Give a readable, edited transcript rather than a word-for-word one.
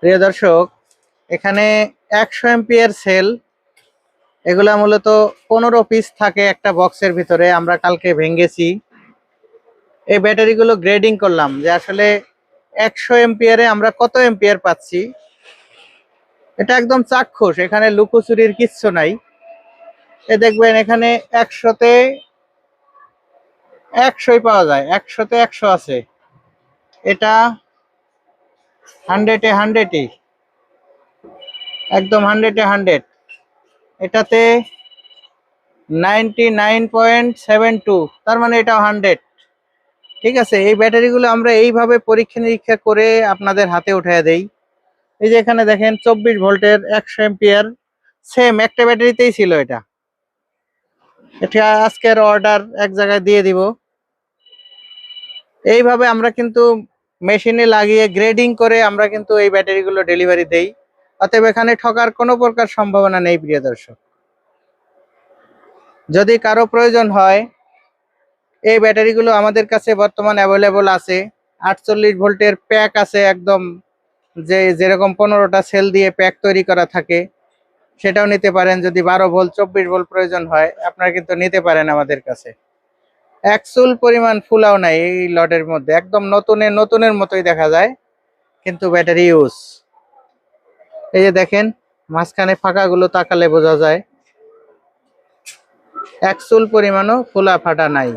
প্রিয় দর্শক, এখানে 100 এমপিয়ার সেল, এগুলা মূলত 15 পিস থাকে একটা বক্সের ভিতরে। আমরা কালকে ভেঙেছি, এই ব্যাটারিগুলো গ্রেডিং করলাম যে আসলে 100 এমপিয়ারে আমরা কত এমপিয়ার পাচ্ছি। এটা একদম চাক্ষুষ, এখানে লুকোচুরির কিচ্ছু নাই। এ দেখবেন এখানে 100তে 100ই পাওয়া যায়, 100তে 100 আছে। এটা 100-এ 100ই, একদম 100-এ 100। এটাতে 99.72, তার মানে এটাও 100। ঠিক আছে, এই ব্যাটারিগুলো আমরা এইভাবে পরীক্ষা নিরীক্ষা করে আপনাদের হাতে উঠাইয়া দেই। এই যে এখানে দেখেন 24 ভোল্টের 100 এমপিয়ার, সেম একটা ব্যাটারিতেই ছিল এটা। এটা আজকের অর্ডার এক জায়গায় দিয়ে দিব। এইভাবে আমরা কিন্তু মেশিনে লাগিয়ে গ্রেডিং করে আমরা কিন্তু এই ব্যাটারিগুলো ডেলিভারি দেই। অতএব এখানে ঠকার কোনো প্রকার সম্ভাবনা নেই। প্রিয় দর্শক, যদি কারো প্রয়োজন হয়, এই ব্যাটারিগুলো আমাদের কাছে বর্তমান অ্যাভেলেবল আছে। 48 ভোল্টের প্যাক আছে, একদম যেরকম 15টা সেল দিয়ে প্যাক তৈরি করা থাকে, সেটাও নিতে পারেন। যদি 12 ভোল্ট 24 ভোল্ট প্রয়োজন হয়, আপনারা কিন্তু নিতে পারেন আমাদের কাছে। এক চুল পরিমাণ ফুলাও নাই এই লটের মধ্যে, একদম নতুনের মতোই দেখা যায়, কিন্তু ব্যাটারি ইউজ। এই যে দেখেন, মাঝখানে ফাঁকাগুলো তাকালে বোঝা যায় এক চুল পরিমাণও ফোলা ফাটা নাই।